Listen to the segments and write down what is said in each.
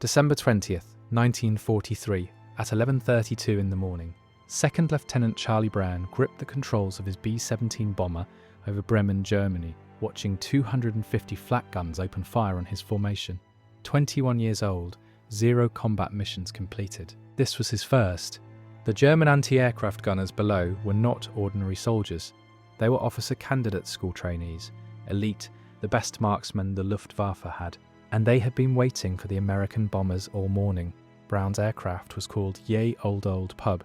December 20th, 1943, at 11:32 in the morning, Second Lieutenant Charlie Brown gripped the controls of his B-17 bomber over Bremen, Germany, watching 250 flak guns open fire on his formation. 21 years old, 0 combat missions completed. This was his first. The German anti-aircraft gunners below were not ordinary soldiers. They were officer candidate school trainees, elite, the best marksmen the Luftwaffe had, and they had been waiting for the American bombers all morning. Brown's aircraft was called Ye Old Pub.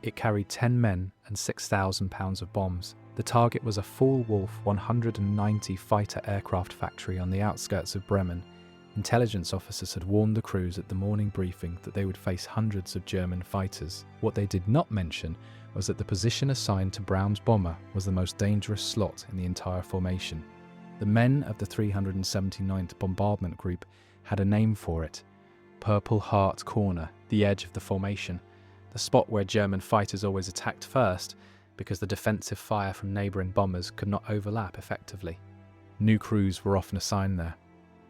It carried 10 men and 6,000 pounds of bombs. The target was a full-Wolf 190 fighter aircraft factory on the outskirts of Bremen. Intelligence officers had warned the crews at the morning briefing that they would face hundreds of German fighters. What they did not mention was that the position assigned to Brown's bomber was the most dangerous slot in the entire formation. The men of the 379th Bombardment Group had a name for it: Purple Heart Corner, the edge of the formation, the spot where German fighters always attacked first because the defensive fire from neighbouring bombers could not overlap effectively. New crews were often assigned there.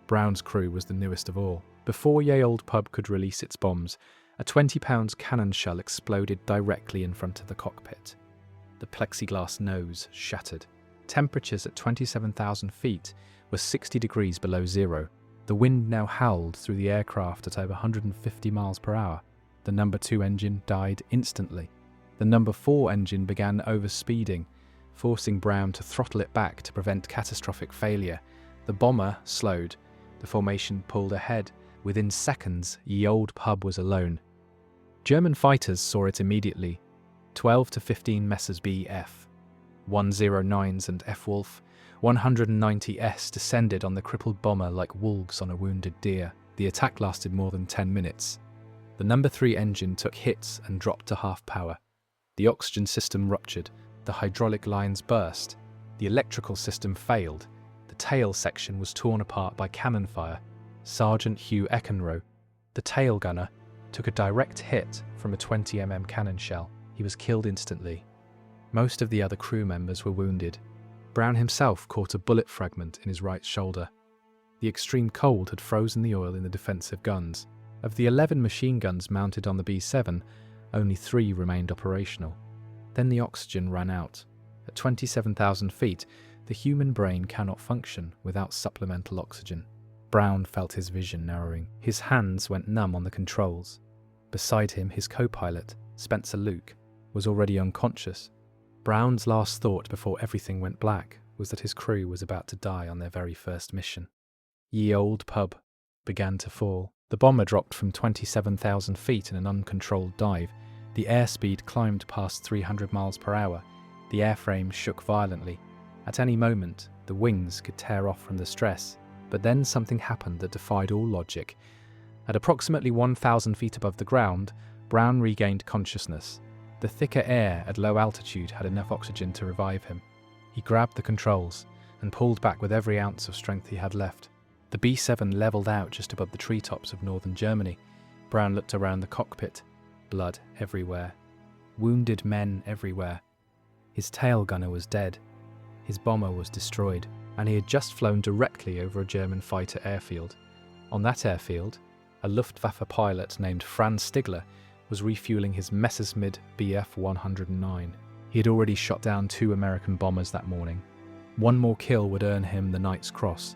Brown's crew was the newest of all. Before Ye Old Pub could release its bombs, a 20-pound cannon shell exploded directly in front of the cockpit. The plexiglass nose shattered. Temperatures at 27,000 feet were 60 degrees below zero. The wind now howled through the aircraft at over 150 miles per hour. The number 2 engine died instantly. The number 4 engine began overspeeding, forcing Brown to throttle it back to prevent catastrophic failure. The bomber slowed. The formation pulled ahead. Within seconds, Ye Old Pub was alone. German fighters saw it immediately. 12 to 15 Messerschmitt Bf. 109s and F-Wolf 190s descended on the crippled bomber like wolves on a wounded deer. The attack lasted more than 10 minutes. The number 3 engine took hits and dropped to half power. The oxygen system ruptured. The hydraulic lines burst. The electrical system failed. The tail section was torn apart by cannon fire. Sergeant Hugh Eckenroe, the tail gunner, took a direct hit from a 20mm cannon shell. He was killed instantly. Most of the other crew members were wounded. Brown himself caught a bullet fragment in his right shoulder. The extreme cold had frozen the oil in the defensive guns. Of the 11 machine guns mounted on the B-7, only 3 remained operational. Then the oxygen ran out. At 27,000 feet, the human brain cannot function without supplemental oxygen. Brown felt his vision narrowing. His hands went numb on the controls. Beside him, his co-pilot, Spencer Luke, was already unconscious. Brown's last thought before everything went black was that his crew was about to die on their very first mission. Ye Old Pub began to fall. The bomber dropped from 27,000 feet in an uncontrolled dive. The airspeed climbed past 300 miles per hour. The airframe shook violently. At any moment, the wings could tear off from the stress. But then something happened that defied all logic. At approximately 1,000 feet above the ground, Brown regained consciousness. The thicker air at low altitude had enough oxygen to revive him. He grabbed the controls and pulled back with every ounce of strength he had left. The B-7 levelled out just above the treetops of northern Germany. Brown looked around the cockpit. Blood everywhere. Wounded men everywhere. His tail gunner was dead. His bomber was destroyed, and he had just flown directly over a German fighter airfield. On that airfield, a Luftwaffe pilot named Franz Stigler was refueling his Messerschmitt Bf 109. He had already shot down 2 American bombers that morning. One more kill would earn him the Knight's Cross,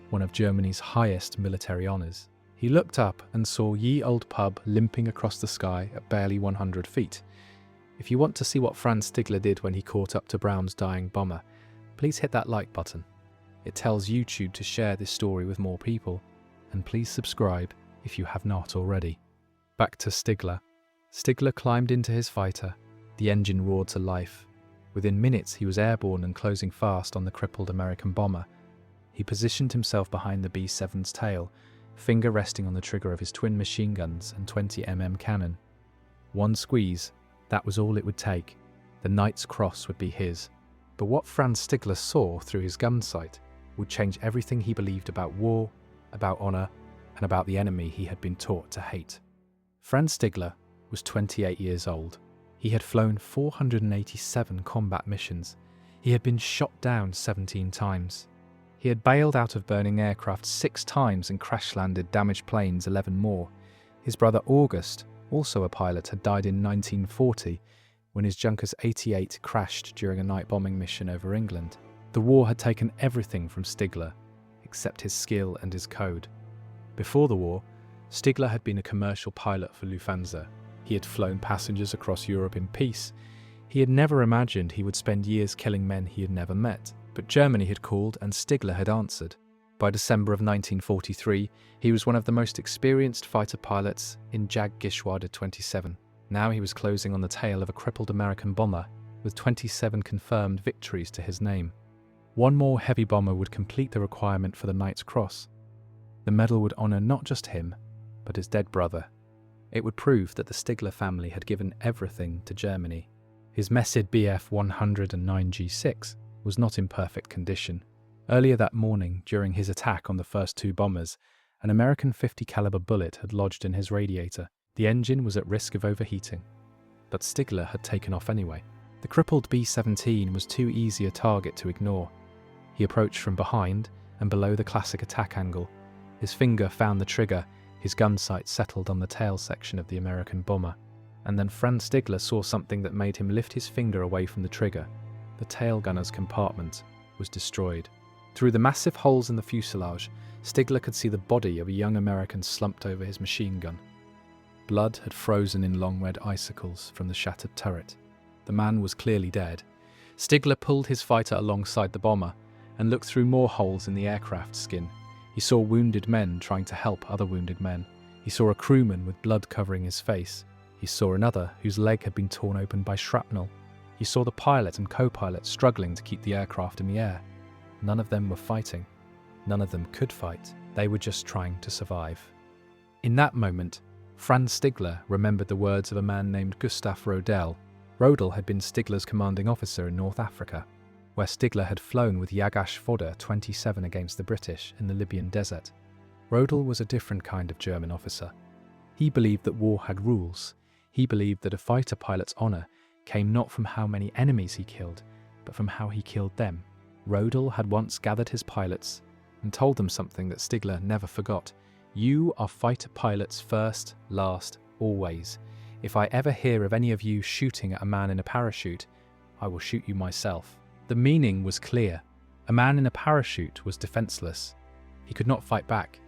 one of Germany's highest military honours. He looked up and saw Ye Old Pub limping across the sky at barely 100 feet. If you want to see what Franz Stigler did when he caught up to Brown's dying bomber, please hit that like button. It tells YouTube to share this story with more people, and please subscribe if you have not already. Back to Stigler. Stigler climbed into his fighter. The engine roared to life. Within minutes he was airborne and closing fast on the crippled American bomber. He positioned himself behind the B-7's tail, finger resting on the trigger of his twin machine guns and 20mm cannon. One squeeze, that was all it would take. The Knight's Cross would be his. But what Franz Stigler saw through his gun sight would change everything he believed about war, about honour, and about the enemy he had been taught to hate. Franz Stigler was 28 years old. He had flown 487 combat missions. He had been shot down 17 times. He had bailed out of burning aircraft 6 times and crash-landed damaged planes 11 more. His brother August, also a pilot, had died in 1940 when his Junkers 88 crashed during a night bombing mission over England. The war had taken everything from Stigler, except his skill and his code. Before the war, Stigler had been a commercial pilot for Lufthansa. He had flown passengers across Europe in peace. He had never imagined he would spend years killing men he had never met. But Germany had called and Stigler had answered. By December of 1943, he was one of the most experienced fighter pilots in Jag-Geschwader 27. Now he was closing on the tail of a crippled American bomber with 27 confirmed victories to his name. One more heavy bomber would complete the requirement for the Knight's Cross. The medal would honour not just him, but his dead brother. It would prove that the Stigler family had given everything to Germany. His Messed Bf 109G6 was not in perfect condition. Earlier that morning, during his attack on the first 2 bombers, an American .50 caliber bullet had lodged in his radiator. The engine was at risk of overheating. But Stigler had taken off anyway. The crippled B-17 was too easy a target to ignore. He approached from behind and below the classic attack angle. His finger found the trigger, his gun sight settled on the tail section of the American bomber. And then Franz Stigler saw something that made him lift his finger away from the trigger. The tail gunner's compartment was destroyed. Through the massive holes in the fuselage, Stigler could see the body of a young American slumped over his machine gun. Blood had frozen in long red icicles from the shattered turret. The man was clearly dead. Stigler pulled his fighter alongside the bomber and looked through more holes in the aircraft skin. He saw wounded men trying to help other wounded men. He saw a crewman with blood covering his face. He saw another whose leg had been torn open by shrapnel. He saw the pilot and co-pilot struggling to keep the aircraft in the air. None of them were fighting. None of them could fight. They were just trying to survive. In that moment, Franz Stigler remembered the words of a man named Gustav Rodel. Rodel had been Stigler's commanding officer in North Africa, where Stigler had flown with Jägerföder 27 against the British in the Libyan desert. Rodel was a different kind of German officer. He believed that war had rules. He believed that a fighter pilot's honour came not from how many enemies he killed, but from how he killed them. Rodel had once gathered his pilots and told them something that Stigler never forgot. You are fighter pilots first, last, always. If I ever hear of any of you shooting at a man in a parachute, I will shoot you myself. The meaning was clear. A man in a parachute was defenceless. He could not fight back.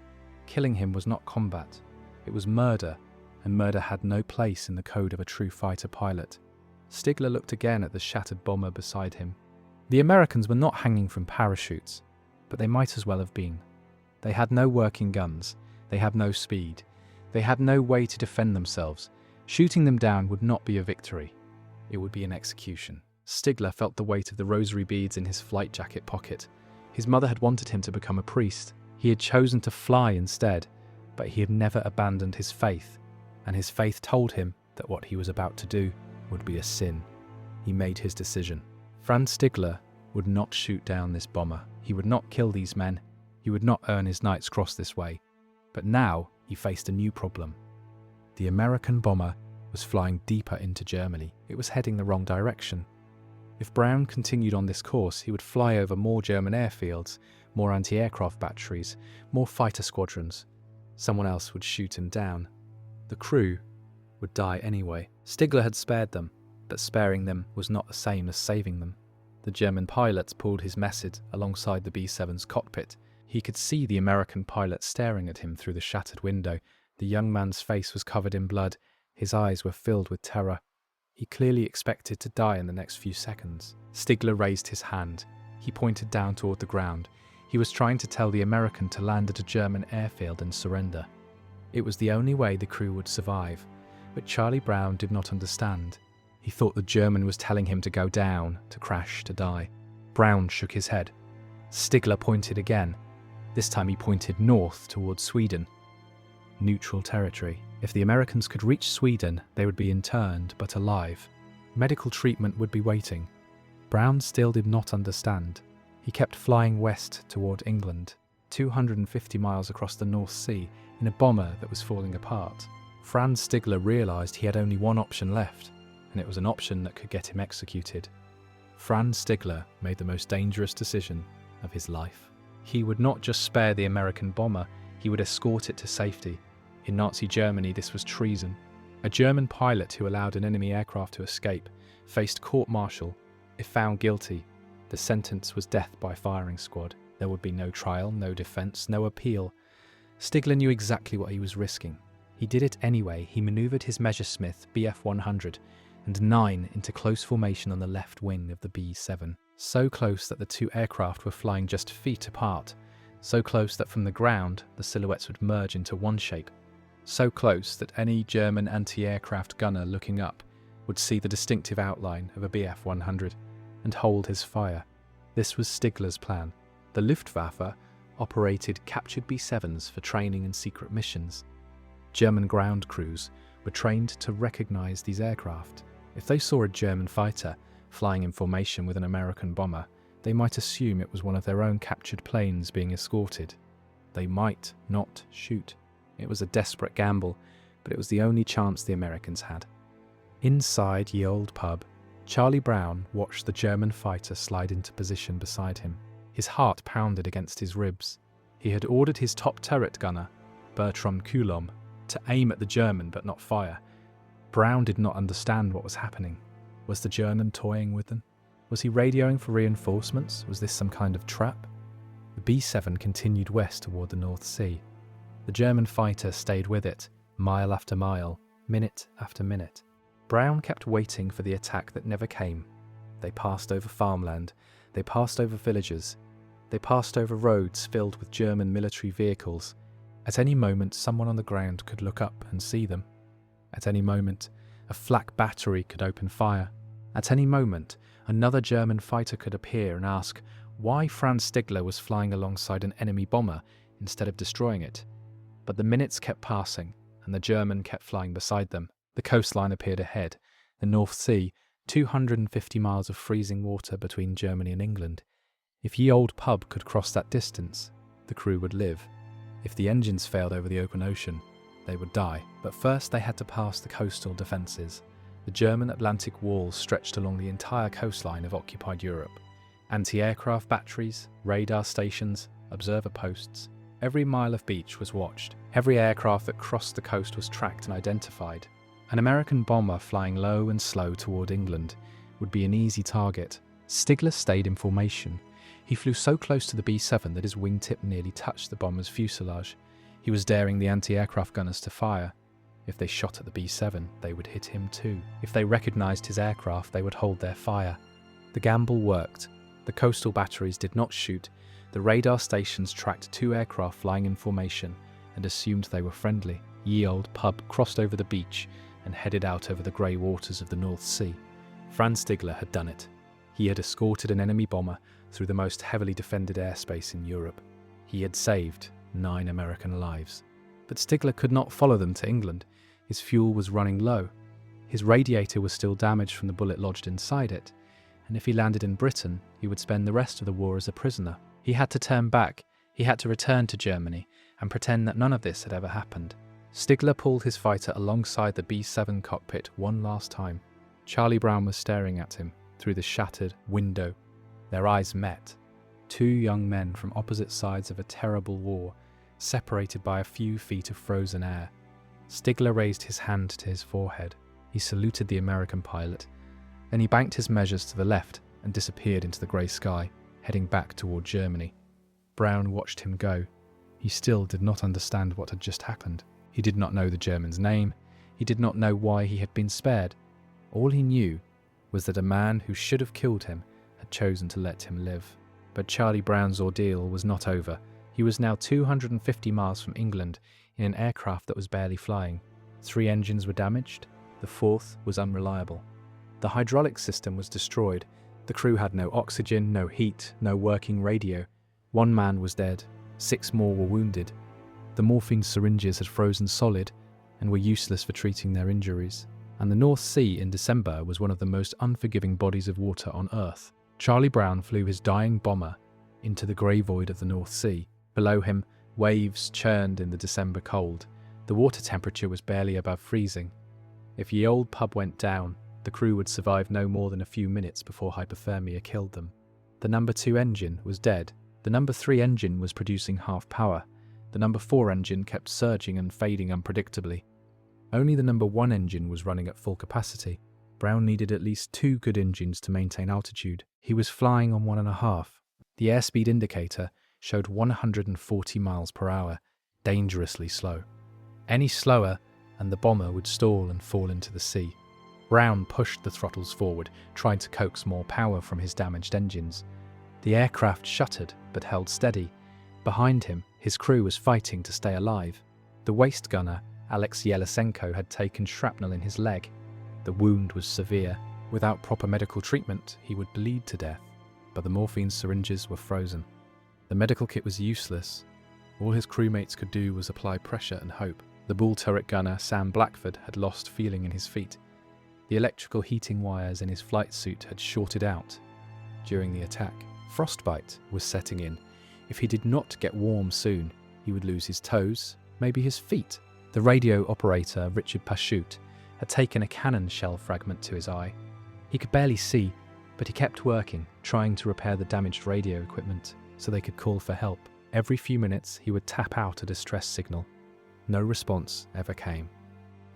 Killing him was not combat. It was murder, and murder had no place in the code of a true fighter pilot. Stigler looked again at the shattered bomber beside him. The Americans were not hanging from parachutes, but they might as well have been. They had no working guns. They had no speed. They had no way to defend themselves. Shooting them down would not be a victory. It would be an execution. Stigler felt the weight of the rosary beads in his flight jacket pocket. His mother had wanted him to become a priest. He had chosen to fly instead, but he had never abandoned his faith, and his faith told him that what he was about to do would be a sin. He made his decision. Franz Stigler would not shoot down this bomber. He would not kill these men. He would not earn his Knight's Cross this way. But now he faced a new problem. The American bomber was flying deeper into Germany. It was heading the wrong direction. If Brown continued on this course, he would fly over more German airfields, more anti-aircraft batteries, more fighter squadrons. Someone else would shoot him down. The crew would die anyway. Stigler had spared them, but sparing them was not the same as saving them. The German pilots pulled his Messed alongside the B-7's cockpit. He could see the American pilot staring at him through the shattered window. The young man's face was covered in blood. His eyes were filled with terror. He clearly expected to die in the next few seconds. Stigler raised his hand. He pointed down toward the ground. He was trying to tell the American to land at a German airfield and surrender. It was the only way the crew would survive. But Charlie Brown did not understand. He thought the German was telling him to go down, to crash, to die. Brown shook his head. Stigler pointed again. This time he pointed north towards Sweden. Neutral territory. If the Americans could reach Sweden, they would be interned, but alive. Medical treatment would be waiting. Brown still did not understand. He kept flying west toward England, 250 miles across the North Sea, in a bomber that was falling apart. Franz Stigler realized he had only one option left, and it was an option that could get him executed. Franz Stigler made the most dangerous decision of his life. He would not just spare the American bomber, he would escort it to safety. In Nazi Germany, this was treason. A German pilot who allowed an enemy aircraft to escape faced court-martial. If found guilty, the sentence was death by firing squad. There would be no trial, no defence, no appeal. Stigler knew exactly what he was risking. He did it anyway. He manoeuvred his Messerschmitt Bf-100 and 9 into close formation on the left wing of the B-7. So close that the two aircraft were flying just feet apart. So close that from the ground, the silhouettes would merge into one shape. So close that any German anti-aircraft gunner looking up would see the distinctive outline of a Bf-100 and hold his fire. This was Stigler's plan. The Luftwaffe operated captured B-7s for training and secret missions. German ground crews were trained to recognize these aircraft. If they saw a German fighter flying in formation with an American bomber, they might assume it was one of their own captured planes being escorted. They might not shoot. It was a desperate gamble, but it was the only chance the Americans had. Inside Ye Olde Pub, Charlie Brown watched the German fighter slide into position beside him. His heart pounded against his ribs. He had ordered his top turret gunner, Bertram Coulomb, to aim at the German but not fire. Brown did not understand what was happening. Was the German toying with them? Was he radioing for reinforcements? Was this some kind of trap? The B-7 continued west toward the North Sea. The German fighter stayed with it, mile after mile, minute after minute. Brown kept waiting for the attack that never came. They passed over farmland. They passed over villages. They passed over roads filled with German military vehicles. At any moment, someone on the ground could look up and see them. At any moment, a flak battery could open fire. At any moment, another German fighter could appear and ask why Franz Stigler was flying alongside an enemy bomber instead of destroying it. But the minutes kept passing, and the German kept flying beside them. The coastline appeared ahead, the North Sea, 250 miles of freezing water between Germany and England. If Ye Olde Pub could cross that distance, the crew would live. If the engines failed over the open ocean, they would die. But first they had to pass the coastal defences. The German Atlantic wall stretched along the entire coastline of occupied Europe. Anti-aircraft batteries, radar stations, observer posts. Every mile of beach was watched. Every aircraft that crossed the coast was tracked and identified. An American bomber flying low and slow toward England would be an easy target. Stigler stayed in formation. He flew so close to the B-7 that his wingtip nearly touched the bomber's fuselage. He was daring the anti-aircraft gunners to fire. If they shot at the B-7, they would hit him too. If they recognized his aircraft, they would hold their fire. The gamble worked. The coastal batteries did not shoot. The radar stations tracked two aircraft flying in formation and assumed they were friendly. Ye Olde Pub crossed over the beach and headed out over the grey waters of the North Sea. Franz Stigler had done it. He had escorted an enemy bomber through the most heavily defended airspace in Europe. He had saved 9 American lives. But Stigler could not follow them to England. His fuel was running low. His radiator was still damaged from the bullet lodged inside it, and if he landed in Britain, he would spend the rest of the war as a prisoner. He had to turn back. He had to return to Germany and pretend that none of this had ever happened. Stigler pulled his fighter alongside the B-7 cockpit one last time. Charlie Brown was staring at him through the shattered window. Their eyes met. 2 young men from opposite sides of a terrible war, separated by a few feet of frozen air. Stigler raised his hand to his forehead. He saluted the American pilot. Then he banked his measures to the left and disappeared into the grey sky, heading back toward Germany. Brown watched him go. He still did not understand what had just happened. He did not know the German's name. He did not know why he had been spared. All he knew was that a man who should have killed him had chosen to let him live. But Charlie Brown's ordeal was not over. He was now 250 miles from England in an aircraft that was barely flying. 3 engines were damaged. The 4th was unreliable. The hydraulic system was destroyed. The crew had no oxygen, no heat, no working radio. 1 man was dead. 6 more were wounded. The morphine syringes had frozen solid and were useless for treating their injuries. And the North Sea in December was one of the most unforgiving bodies of water on Earth. Charlie Brown flew his dying bomber into the grey void of the North Sea. Below him, waves churned in the December cold. The water temperature was barely above freezing. If Ye Olde Pub went down, the crew would survive no more than a few minutes before hypothermia killed them. The number 2 engine was dead. The number 3 engine was producing half power. The number 4 engine kept surging and fading unpredictably. Only the number 1 engine was running at full capacity. Brown needed at least 2 good engines to maintain altitude. He was flying on 1.5. The airspeed indicator showed 140 miles per hour, dangerously slow. Any slower and the bomber would stall and fall into the sea. Brown pushed the throttles forward, trying to coax more power from his damaged engines. The aircraft shuttered but held steady. Behind him, his crew was fighting to stay alive. The waist gunner, Alex Yelisenko, had taken shrapnel in his leg. The wound was severe. Without proper medical treatment, he would bleed to death, but the morphine syringes were frozen. The medical kit was useless. All his crewmates could do was apply pressure and hope. The bull turret gunner, Sam Blackford, had lost feeling in his feet. The electrical heating wires in his flight suit had shorted out during the attack. Frostbite was setting in. If he did not get warm soon, he would lose his toes, maybe his feet. The radio operator, Richard Pashut, had taken a cannon shell fragment to his eye. He could barely see, but he kept working, trying to repair the damaged radio equipment so they could call for help. Every few minutes, he would tap out a distress signal. No response ever came.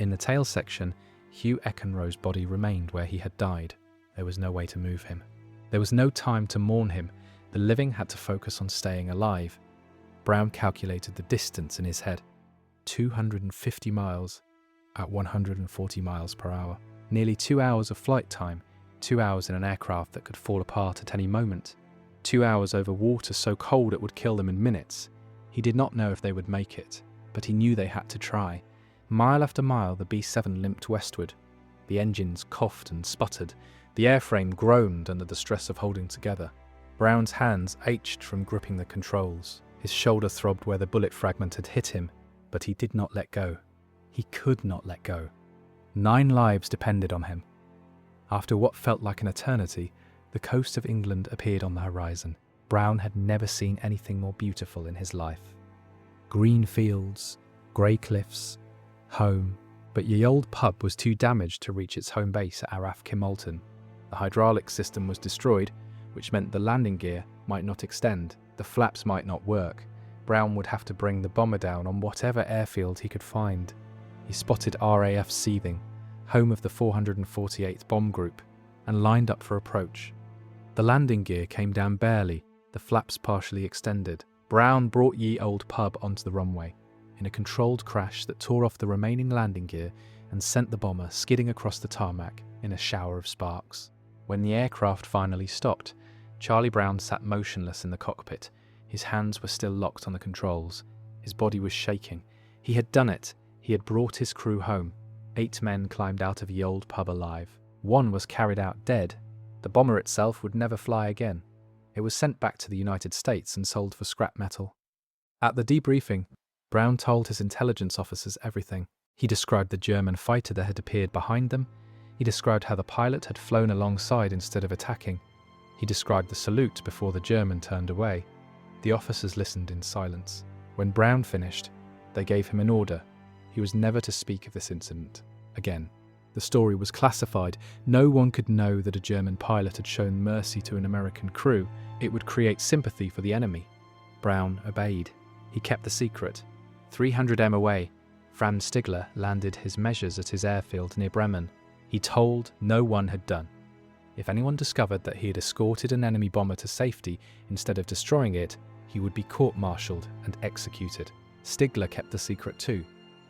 In the tail section, Hugh Eckenroe's body remained where he had died. There was no way to move him. There was no time to mourn him. The living had to focus on staying alive. Brown calculated the distance in his head. 250 miles at 140 miles per hour. Nearly 2 hours of flight time, 2 hours in an aircraft that could fall apart at any moment. 2 hours over water so cold it would kill them in minutes. He did not know if they would make it, but he knew they had to try. Mile after mile, the B-7 limped westward. The engines coughed and sputtered. The airframe groaned under the stress of holding together. Brown's hands ached from gripping the controls. His shoulder throbbed where the bullet fragment had hit him, but he did not let go. He could not let go. 9 lives depended on him. After what felt like an eternity, the coast of England appeared on the horizon. Brown had never seen anything more beautiful in his life. Green fields, grey cliffs, home. But Ye Old Pub was too damaged to reach its home base at Araf Kimolton. The hydraulic system was destroyed, which meant the landing gear might not extend, the flaps might not work. Brown would have to bring the bomber down on whatever airfield he could find. He spotted RAF Seething, home of the 448th Bomb Group, and lined up for approach. The landing gear came down barely, the flaps partially extended. Brown brought Ye Old Pub onto the runway, in a controlled crash that tore off the remaining landing gear and sent the bomber skidding across the tarmac in a shower of sparks. When the aircraft finally stopped, Charlie Brown sat motionless in the cockpit. His hands were still locked on the controls. His body was shaking. He had done it. He had brought his crew home. 8 men climbed out of Ye Old Pub alive. 1 was carried out dead. The bomber itself would never fly again. It was sent back to the United States and sold for scrap metal. At the debriefing, Brown told his intelligence officers everything. He described the German fighter that had appeared behind them. He described how the pilot had flown alongside instead of attacking. He described the salute before the German turned away. The officers listened in silence. When Brown finished, they gave him an order. He was never to speak of this incident again. The story was classified. No one could know that a German pilot had shown mercy to an American crew. It would create sympathy for the enemy. Brown obeyed. He kept the secret. 300 m away, Franz Stigler landed his measures at his airfield near Bremen. He told no one had done. If anyone discovered that he had escorted an enemy bomber to safety instead of destroying it, he would be court-martialed and executed. Stigler kept the secret too.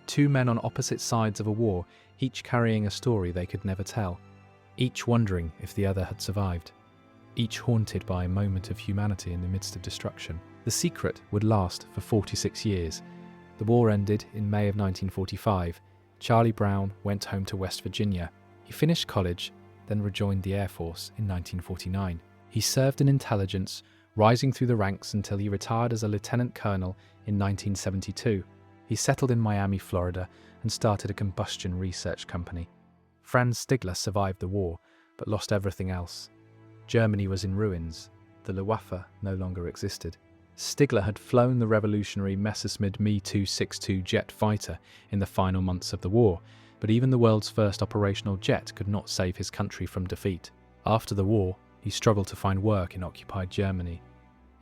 2 men on opposite sides of a war, each carrying a story they could never tell, each wondering if the other had survived, each haunted by a moment of humanity in the midst of destruction. The secret would last for 46 years. The war ended in May of 1945. Charlie Brown went home to West Virginia. He finished college, then rejoined the Air Force in 1949. He served in intelligence, rising through the ranks until he retired as a lieutenant colonel in 1972. He settled in Miami, Florida, and started a combustion research company. Franz Stigler survived the war, but lost everything else. Germany was in ruins. The Luftwaffe no longer existed. Stigler had flown the revolutionary Messerschmitt Me 262 jet fighter in the final months of the war, but even the world's first operational jet could not save his country from defeat. After the war, he struggled to find work in occupied Germany.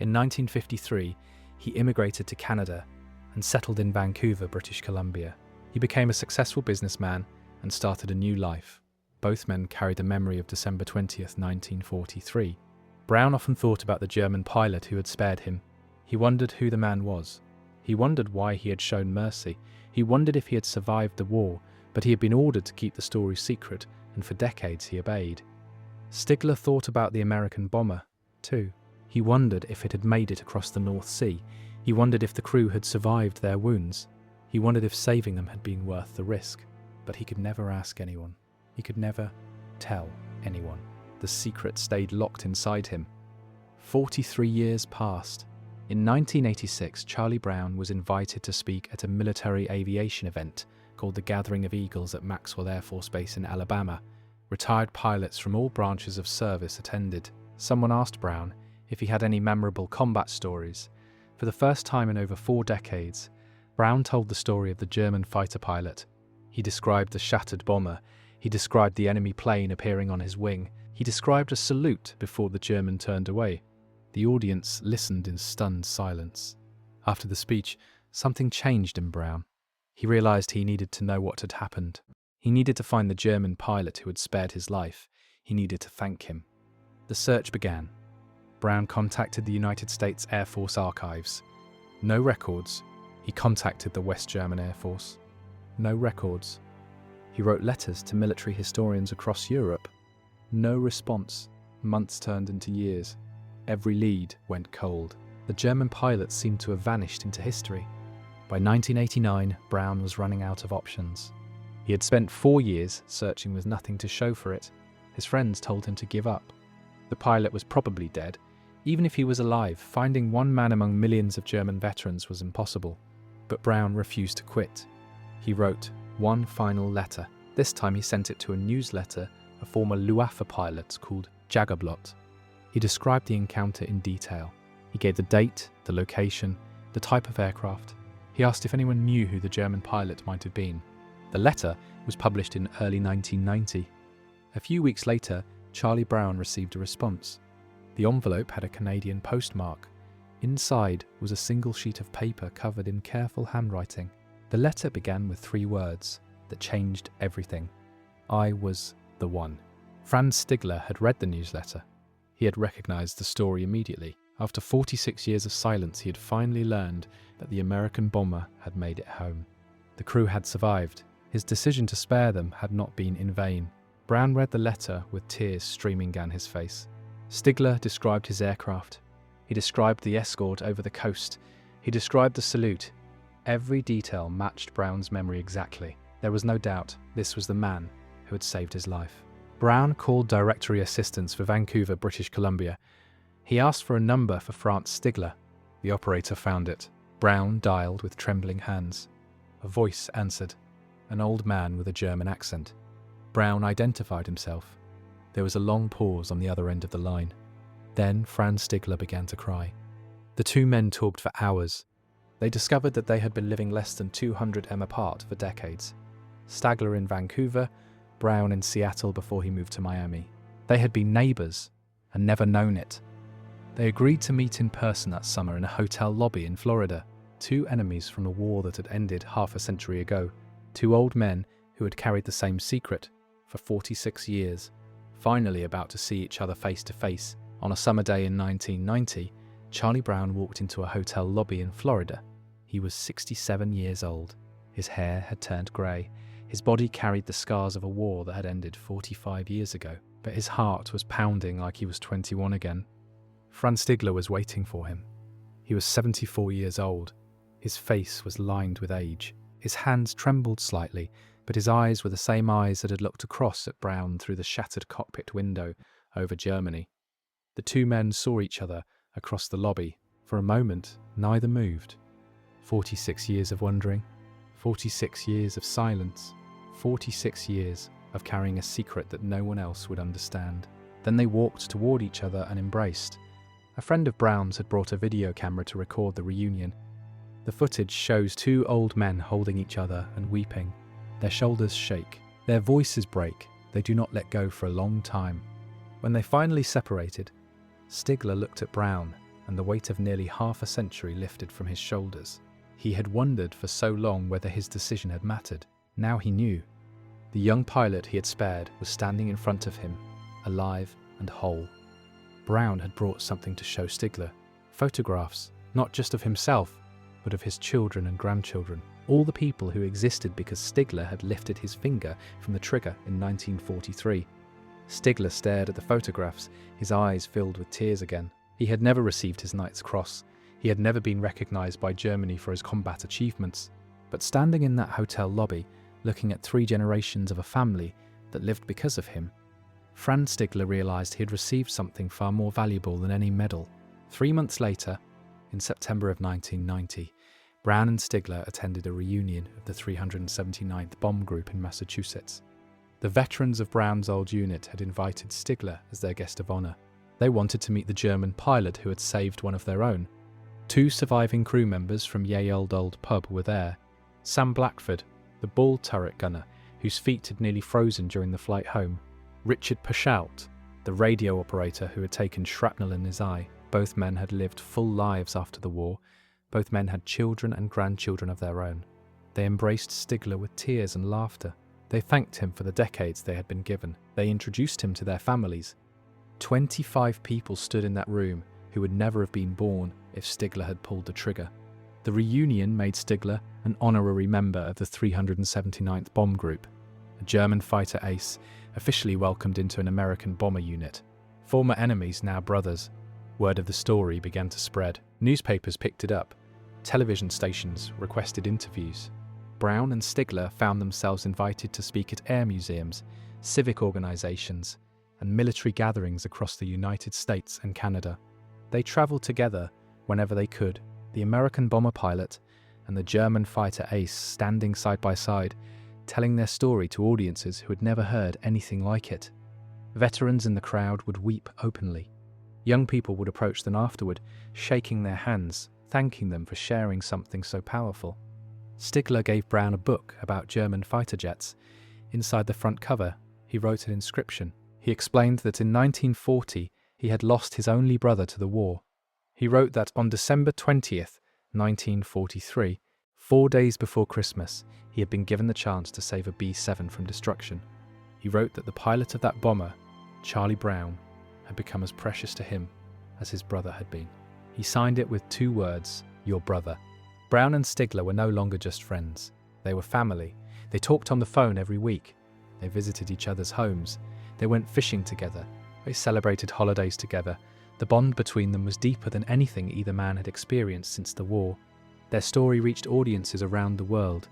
In 1953, he immigrated to Canada and settled in Vancouver, British Columbia. He became a successful businessman and started a new life. Both men carried a memory of December 20th, 1943. Brown often thought about the German pilot who had spared him. He wondered who the man was. He wondered why he had shown mercy. He wondered if he had survived the war, but he had been ordered to keep the story secret, and for decades he obeyed. Stigler thought about the American bomber, too. He wondered if it had made it across the North Sea. He wondered if the crew had survived their wounds. He wondered if saving them had been worth the risk. But he could never ask anyone. He could never tell anyone. The secret stayed locked inside him. 43 years passed. In 1986, Charlie Brown was invited to speak at a military aviation event called the Gathering of Eagles at Maxwell Air Force Base in Alabama. Retired pilots from all branches of service attended. Someone asked Brown if he had any memorable combat stories. For the first time in over 4 decades, Brown told the story of the German fighter pilot. He described the shattered bomber. He described the enemy plane appearing on his wing. He described a salute before the German turned away. The audience listened in stunned silence. After the speech, something changed in Brown. He realized he needed to know what had happened. He needed to find the German pilot who had spared his life. He needed to thank him. The search began. Brown contacted the United States Air Force Archives. No records. He contacted the West German Air Force. No records. He wrote letters to military historians across Europe. No response. Months turned into years. Every lead went cold. The German pilot seemed to have vanished into history. By 1989, Brown was running out of options. He had spent 4 years searching with nothing to show for it. His friends told him to give up. The pilot was probably dead. Even if he was alive, finding one man among millions of German veterans was impossible. But Brown refused to quit. He wrote one final letter. This time he sent it to a newsletter of former Luftwaffe pilots called Jagerblot. He described the encounter in detail. He gave the date, the location, the type of aircraft. He asked if anyone knew who the German pilot might have been. The letter was published in early 1990. A few weeks later, Charlie Brown received a response. The envelope had a Canadian postmark. Inside was a single sheet of paper covered in careful handwriting. The letter began with 3 words that changed everything. I was the one. Franz Stigler had read the newsletter. He had recognized the story immediately. After 46 years of silence, he had finally learned that the American bomber had made it home. The crew had survived. His decision to spare them had not been in vain. Brown read the letter with tears streaming down his face. Stigler described his aircraft. He described the escort over the coast. He described the salute. Every detail matched Brown's memory exactly. There was no doubt this was the man who had saved his life. Brown called directory assistance for Vancouver, British Columbia. He asked for a number for Franz Stigler. The operator found it. Brown dialed with trembling hands. A voice answered, an old man with a German accent. Brown identified himself. There was a long pause on the other end of the line. Then Franz Stigler began to cry. The 2 men talked for hours. They discovered that they had been living less than 200 m apart for decades. Stigler in Vancouver, Brown in Seattle before he moved to Miami. They had been neighbours and never known it. They agreed to meet in person that summer in a hotel lobby in Florida. 2 enemies from a war that had ended half a century ago. 2 old men who had carried the same secret for 46 years. Finally about to see each other face to face. On a summer day in 1990, Charlie Brown walked into a hotel lobby in Florida. He was 67 years old. His hair had turned grey. His body carried the scars of a war that had ended 45 years ago, but his heart was pounding like he was 21 again. Franz Stigler was waiting for him. He was 74 years old. His face was lined with age. His hands trembled slightly, but his eyes were the same eyes that had looked across at Brown through the shattered cockpit window over Germany. The 2 men saw each other across the lobby. For a moment, neither moved. 46 years of wondering. 46 years of silence. 46 years of carrying a secret that no one else would understand. Then they walked toward each other and embraced. A friend of Brown's had brought a video camera to record the reunion. The footage shows 2 old men holding each other and weeping. Their shoulders shake. Their voices break. They do not let go for a long time. When they finally separated, Stigler looked at Brown, and the weight of nearly half a century lifted from his shoulders. He had wondered for so long whether his decision had mattered. Now he knew. The young pilot he had spared was standing in front of him, alive and whole. Brown had brought something to show Stigler. Photographs, not just of himself, but of his children and grandchildren. All the people who existed because Stigler had lifted his finger from the trigger in 1943. Stigler stared at the photographs, his eyes filled with tears again. He had never received his Knight's Cross. He had never been recognised by Germany for his combat achievements. But standing in that hotel lobby, looking at 3 generations of a family that lived because of him, Franz Stigler realised he had received something far more valuable than any medal. 3 months later, in September of 1990, Brown and Stigler attended a reunion of the 379th Bomb Group in Massachusetts. The veterans of Brown's old unit had invited Stigler as their guest of honour. They wanted to meet the German pilot who had saved one of their own. 2 surviving crew members from Ye Old Pub were there. Sam Blackford, the ball turret gunner, whose feet had nearly frozen during the flight home. Richard Pashout, the radio operator who had taken shrapnel in his eye. Both men had lived full lives after the war. Both men had children and grandchildren of their own. They embraced Stigler with tears and laughter. They thanked him for the decades they had been given. They introduced him to their families. 25 people stood in that room who would never have been born if Stigler had pulled the trigger. The reunion made Stigler an honorary member of the 379th Bomb Group, a German fighter ace officially welcomed into an American bomber unit. Former enemies, now brothers. Word of the story began to spread. Newspapers picked it up. Television stations requested interviews. Brown and Stigler found themselves invited to speak at air museums, civic organisations, and military gatherings across the United States and Canada. They travelled together whenever they could, the American bomber pilot and the German fighter ace standing side by side, telling their story to audiences who had never heard anything like it. Veterans in the crowd would weep openly. Young people would approach them afterward, shaking their hands, thanking them for sharing something so powerful. Stigler gave Brown a book about German fighter jets. Inside the front cover, he wrote an inscription. He explained that in 1940 he had lost his only brother to the war. He wrote that on December 20th, 1943, 4 days before Christmas, he had been given the chance to save a B-7 from destruction. He wrote that the pilot of that bomber, Charlie Brown, had become as precious to him as his brother had been. He signed it with 2 words, your brother. Brown and Stigler were no longer just friends. They were family. They talked on the phone every week. They visited each other's homes. They went fishing together. They celebrated holidays together. The bond between them was deeper than anything either man had experienced since the war. Their story reached audiences around the world.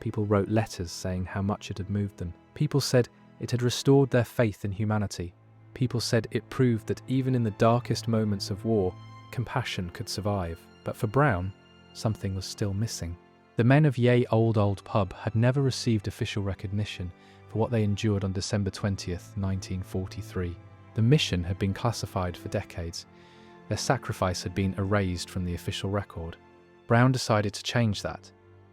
People wrote letters saying how much it had moved them. People said it had restored their faith in humanity. People said it proved that even in the darkest moments of war, compassion could survive. But for Brown, something was still missing. The men of Ye Old Pub had never received official recognition for what they endured on December 20th, 1943. The mission had been classified for decades. Their sacrifice had been erased from the official record. Brown decided to change that.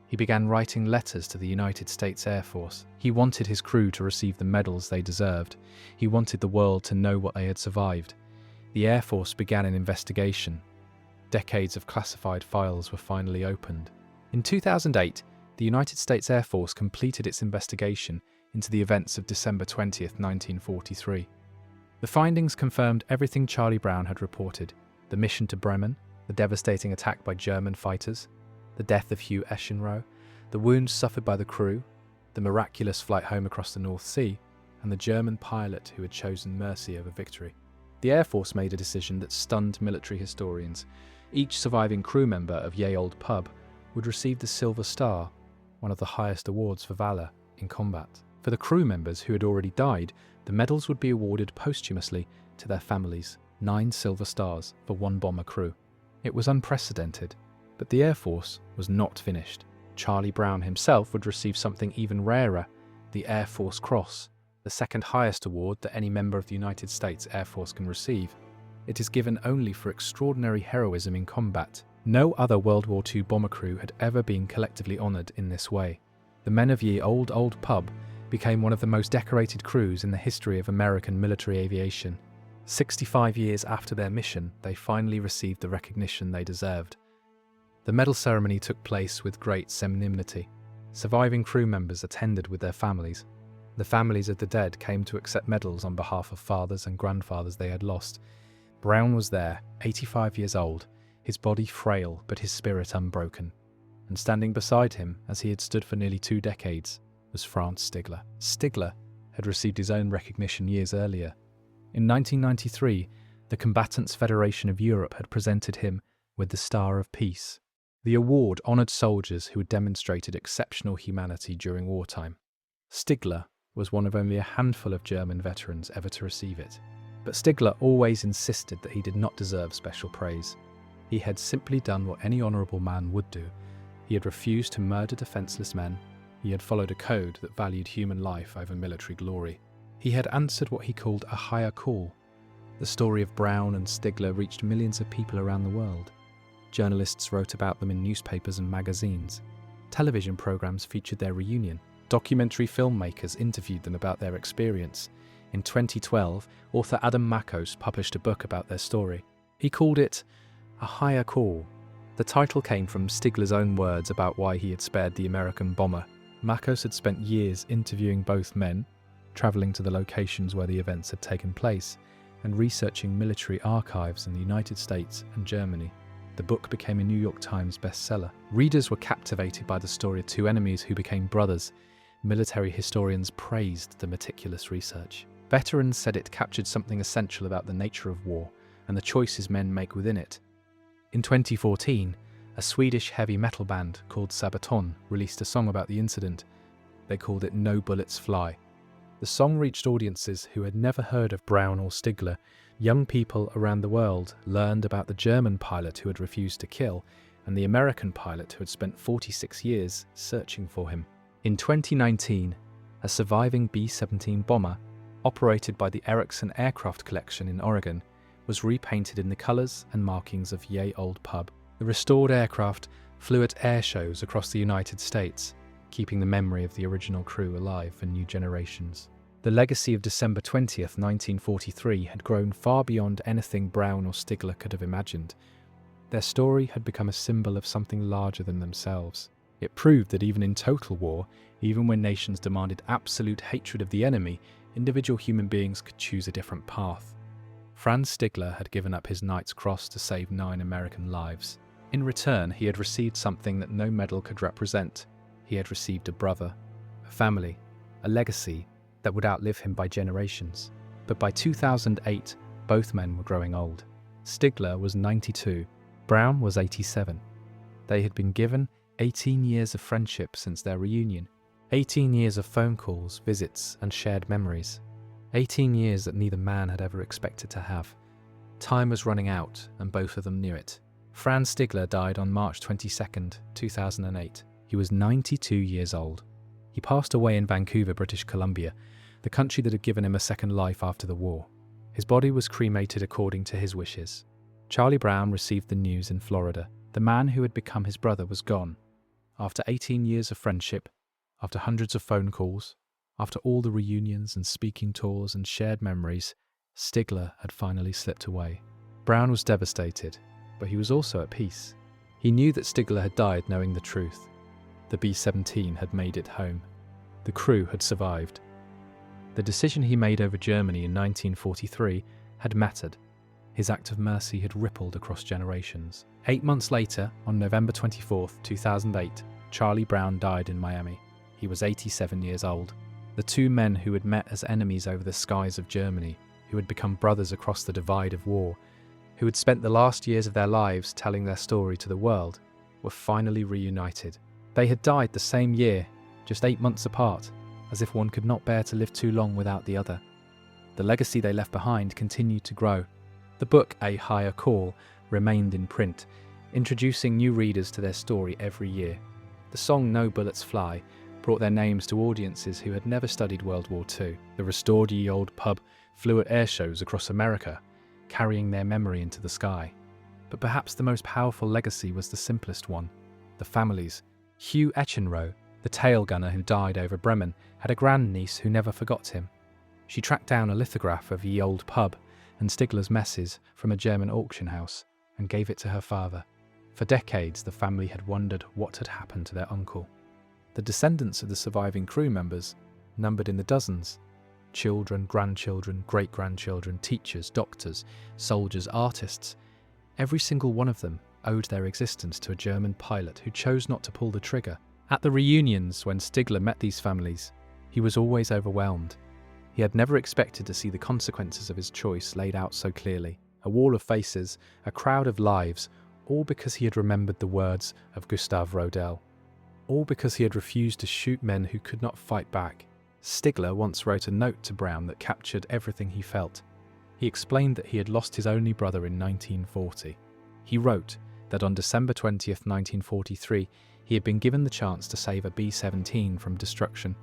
He began writing letters to the United States Air Force. He wanted his crew to receive the medals they deserved. He wanted the world to know what they had survived. The Air Force began an investigation. Decades of classified files were finally opened. In 2008, the United States Air Force completed its investigation into the events of December 20th, 1943. The findings confirmed everything Charlie Brown had reported: the mission to Bremen, the devastating attack by German fighters, the death of Hugh Eschenroe, the wounds suffered by the crew, the miraculous flight home across the North Sea, and the German pilot who had chosen mercy over victory. The Air Force made a decision that stunned military historians. Each surviving crew member of Ye Old Pub would receive the Silver Star, one of the highest awards for valour in combat. For the crew members who had already died, the medals would be awarded posthumously to their families, 9 Silver Stars for 1 bomber crew. It was unprecedented, but the Air Force was not finished. Charlie Brown himself would receive something even rarer, the Air Force Cross, the second highest award that any member of the United States Air Force can receive. It is given only for extraordinary heroism in combat. No other World War II bomber crew had ever been collectively honoured in this way. The men of Ye Old Pub became one of the most decorated crews in the history of American military aviation. 65 years after their mission, they finally received the recognition they deserved. The medal ceremony took place with great solemnity. Surviving crew members attended with their families. The families of the dead came to accept medals on behalf of fathers and grandfathers they had lost. Brown was there, 85 years old, his body frail but his spirit unbroken. And standing beside him, as he had stood for nearly 2 decades, was Franz Stigler. Stigler had received his own recognition years earlier. In 1993, the Combatants Federation of Europe had presented him with the Star of Peace. The award honoured soldiers who had demonstrated exceptional humanity during wartime. Stigler was one of only a handful of German veterans ever to receive it. But Stigler always insisted that he did not deserve special praise. He had simply done what any honourable man would do. He had refused to murder defenceless men. He had followed a code that valued human life over military glory. He had answered what he called a higher call. The story of Brown and Stigler reached millions of people around the world. Journalists wrote about them in newspapers and magazines. Television programmes featured their reunion. Documentary filmmakers interviewed them about their experience. In 2012, author Adam Makos published a book about their story. He called it A Higher Call. The title came from Stigler's own words about why he had spared the American bomber. Makos had spent years interviewing both men, travelling to the locations where the events had taken place, and researching military archives in the United States and Germany. The book became a New York Times bestseller. Readers were captivated by the story of 2 enemies who became brothers. Military historians praised the meticulous research. Veterans said it captured something essential about the nature of war and the choices men make within it. In 2014, a Swedish heavy metal band called Sabaton released a song about the incident. They called it No Bullets Fly. The song reached audiences who had never heard of Brown or Stigler. Young people around the world learned about the German pilot who had refused to kill and the American pilot who had spent 46 years searching for him. In 2019, a surviving B-17 bomber, operated by the Erickson Aircraft Collection in Oregon, was repainted in the colours and markings of Ye Old Pub. The restored aircraft flew at air shows across the United States, keeping the memory of the original crew alive for new generations. The legacy of December 20th, 1943 had grown far beyond anything Brown or Stigler could have imagined. Their story had become a symbol of something larger than themselves. It proved that even in total war, even when nations demanded absolute hatred of the enemy, individual human beings could choose a different path. Franz Stigler had given up his Knight's Cross to save 9 American lives. In return, he had received something that no medal could represent. He had received a brother, a family, a legacy that would outlive him by generations. But by 2008, both men were growing old. Stigler was 92, Brown was 87. They had been given 18 years of friendship since their reunion, 18 years of phone calls, visits, and shared memories, 18 years that neither man had ever expected to have. Time was running out, and both of them knew it. Franz Stigler died on March 22, 2008. He was 92 years old. He passed away in Vancouver, British Columbia, the country that had given him a second life after the war. His body was cremated according to his wishes. Charlie Brown received the news in Florida. The man who had become his brother was gone. After 18 years of friendship, after hundreds of phone calls, after all the reunions and speaking tours and shared memories, Stigler had finally slipped away. Brown was devastated, but he was also at peace. He knew that Stigler had died knowing the truth. The B-17 had made it home. The crew had survived. The decision he made over Germany in 1943 had mattered. His act of mercy had rippled across generations. 8 months later, on November 24, 2008, Charlie Brown died in Miami. He was 87 years old. The 2 men who had met as enemies over the skies of Germany, who had become brothers across the divide of war, who had spent the last years of their lives telling their story to the world, were finally reunited. They had died the same year, just 8 months apart, as if one could not bear to live too long without the other. The legacy they left behind continued to grow. The book, A Higher Call, remained in print, introducing new readers to their story every year. The song No Bullets Fly brought their names to audiences who had never studied World War II. The restored Ye Old Pub flew at air shows across America, carrying their memory into the sky. But perhaps the most powerful legacy was the simplest one. The families. Hugh Echenroe, the tail gunner who died over Bremen, had a grandniece who never forgot him. She tracked down a lithograph of Ye Old Pub and Stigler's messes from a German auction house and gave it to her father. For decades, the family had wondered what had happened to their uncle. The descendants of the surviving crew members numbered in the dozens. Children, grandchildren, great-grandchildren, teachers, doctors, soldiers, artists. Every single one of them owed their existence to a German pilot who chose not to pull the trigger. At the reunions, when Stigler met these families, he was always overwhelmed. He had never expected to see the consequences of his choice laid out so clearly. A wall of faces, a crowd of lives, all because he had remembered the words of Gustav Rodel. All because he had refused to shoot men who could not fight back. Stigler once wrote a note to Brown that captured everything he felt. He explained that he had lost his only brother in 1940. He wrote that on December 20th, 1943, he had been given the chance to save a B-17 from destruction.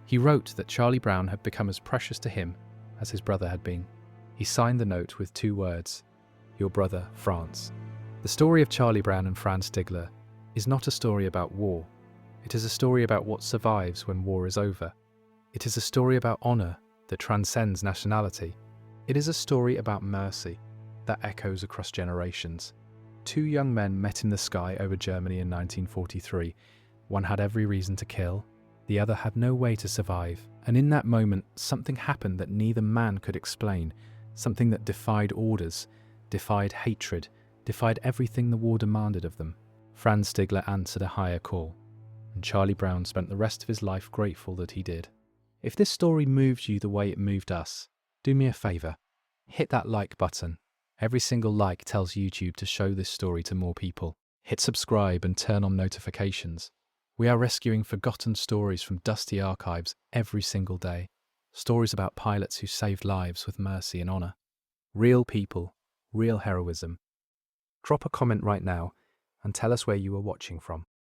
He wrote that Charlie Brown had become as precious to him as his brother had been. He signed the note with 2 words: "Your brother, Franz." The story of Charlie Brown and Franz Stigler is not a story about war. It is a story about what survives when war is over. It is a story about honour that transcends nationality. It is a story about mercy that echoes across generations. 2 young men met in the sky over Germany in 1943. One had every reason to kill, the other had no way to survive. And in that moment, something happened that neither man could explain, something that defied orders, defied hatred, defied everything the war demanded of them. Franz Stigler answered a higher call, and Charlie Brown spent the rest of his life grateful that he did. If this story moved you the way it moved us, do me a favour. Hit that like button. Every single like tells YouTube to show this story to more people. Hit subscribe and turn on notifications. We are rescuing forgotten stories from dusty archives every single day. Stories about pilots who saved lives with mercy and honour. Real people, real heroism. Drop a comment right now and tell us where you are watching from.